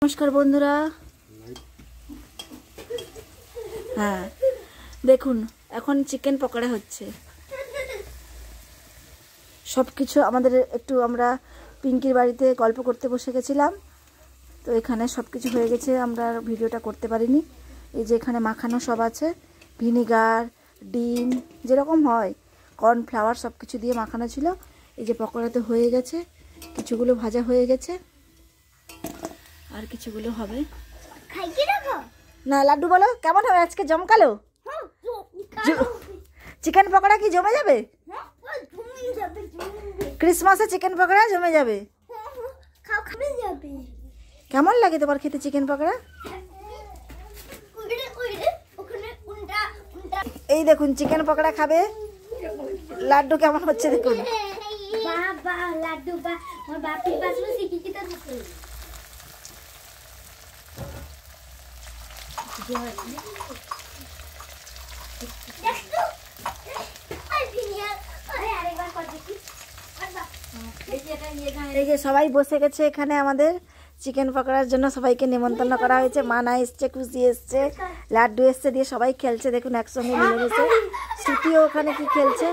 নমস্কার বন্ধুরা। হ্যাঁ দেখুন, এখন চিকেন পকোড়া হচ্ছে। সব কিছু আমাদের একটু আমরা পিঙ্কির বাড়িতে গল্প করতে বসে গেছিলাম, তো এখানে সব কিছু হয়ে গেছে, আমরা ভিডিওটা করতে পারিনি। এই যে এখানে মাখানো সব আছে, ভিনিগার, ডিম যেরকম হয়, কর্নফ্লাওয়ার সব কিছু দিয়ে মাখানো ছিল। এই যে পকোড়াতে হয়ে গেছে, কিছুগুলো ভাজা হয়ে গেছে, আর কিছুগুলো হবে। না লাড্ডু বলো কেমন হবে আজকে? জমকালো চিকেন পকোড়া কি জমে যাবে? ক্রিসমাসে চিকেন পকোড়া জমে যাবে। কেমন লাগে তোমার খেতে চিকেন পকোড়া? এই দেখুন চিকেন পকোড়া খাবে লাড্ডু, কেমন হচ্ছে দেখুন। এই যে সবাই বসে গেছে এখানে, আমাদের চিকেন পকোড়ার জন্য সবাইকে নিমন্ত্রণ করা হয়েছে। মানা এসছে, খুশি এসছে, লাড্ডু এসছে, দিয়ে সবাই খেলছে দেখুন একসঙ্গে মিলে মিশে। স্মৃতিও ওখানে কি খেলছে।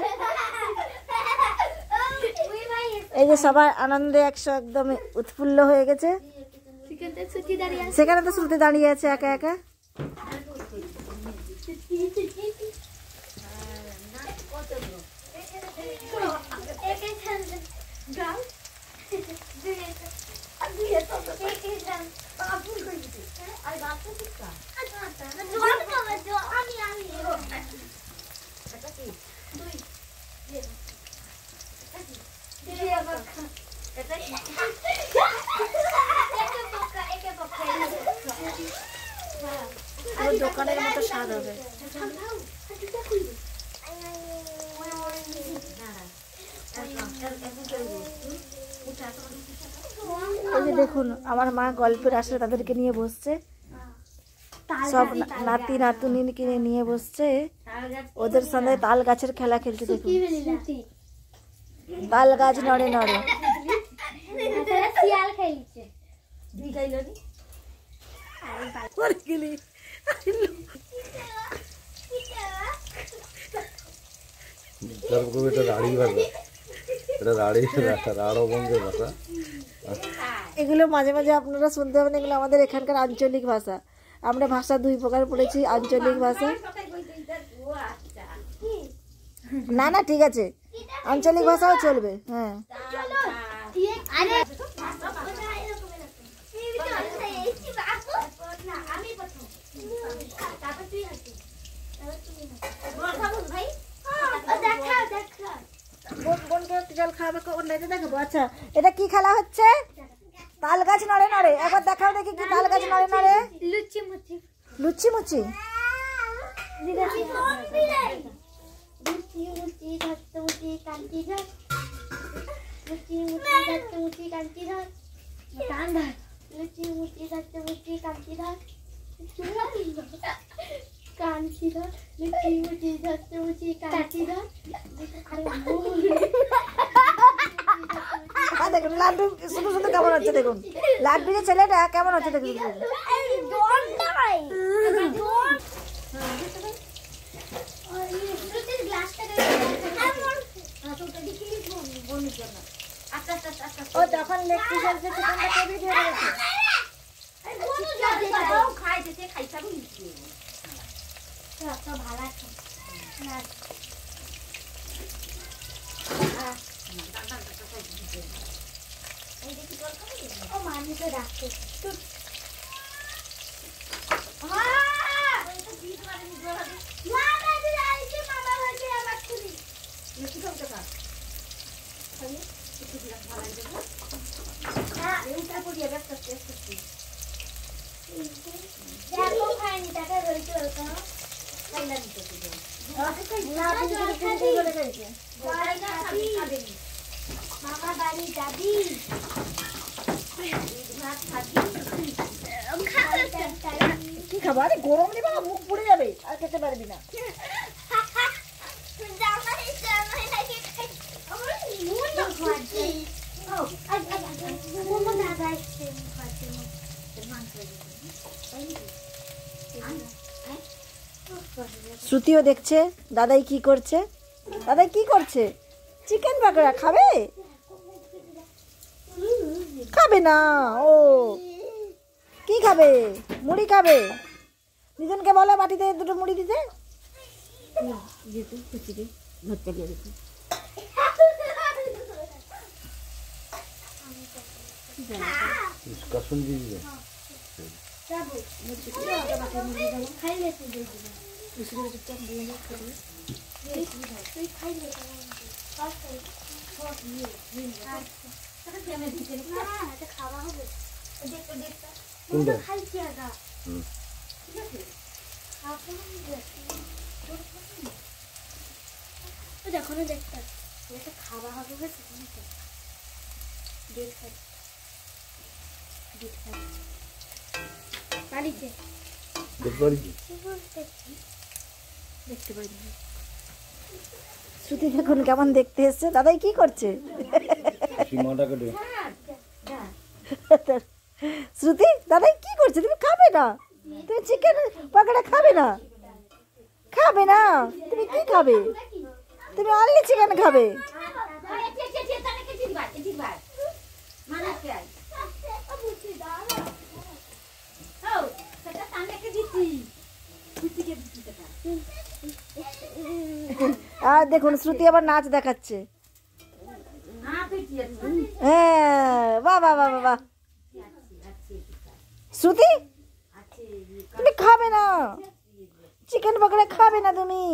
এই যে সবাই আনন্দে একদম উৎফুল্ল হয়ে গেছে। সেখানে তো শ্রুতি দাঁড়িয়ে আছে একা একা। দোকানের মতো স্বাদ হবে। এই যে দেখুন আমার মা গল্পের আসলে তাদেরকে নিয়ে বসছে, সব নাতি নাতুনিকে নিয়ে বসছে, ওদের সঙ্গে তাল গাছের খেলা খেলছে। দেখুন তাল গাছ নড়ে নড়ে। এগুলো মাঝে মাঝে আপনারা শুনতে পাবেন, এগুলো আমাদের এখানকার আঞ্চলিক ভাষা। আমরা ভাষা দুই প্রকার পড়েছি, আঞ্চলিক ভাষা। না না ঠিক আছে, আঞ্চলিক ভাষাও চলবে। হ্যাঁ জল খাওয়াবে, দেখাবো। আচ্ছা এটা কি খেলা হচ্ছে? তাল গাছ নড়ে নড়ে। একবার দেখাও দেখি কি তাল গাছ নড়ে নড়ে। লুচি মুচি। লুচি মুচি দেখুন লাড্ডু শুধু শুধু কেমন হচ্ছে দেখুন। লাড্ডু যে ছেলেটা কেমন হচ্ছে দেখুন। ও যখন লেগ পিস আছে চিকেনটা কবি দিয়ে দিয়েছে। কি খাবার গরম নেই বাবা, মুখ পুড়ে যাবে, আর খেতে পারবি না। শ্রুতিও দেখছে দাদাই কি করছে। দাদাই কি করছে? চিকেন পাকোড়া খাবে? খাবে না। ও কি খাবে? মুড়ি খাবে। দুজনকে বলো বাটিতে দুটো মুড়ি দিতে। শ্রুতি দেখুন কেমন দেখতে এসছে। দাদাই কি করছে? শ্রুতি দাদাই কি করছে? তুমি খাবে না? তুমি চিকেন পাকোড়া খাবে না? খাবে না? তুমি কি খাবে? তুমি অনলি চিকেন খাবে। আর দেখুন শ্রুতি আবার নাচ দেখাচ্ছে। হ্যাঁ, বাহ বাহ বাহ বাহ। শ্রুতি তুমি খাবে না? চিকেন পাকোড়া খাবে না তুমি?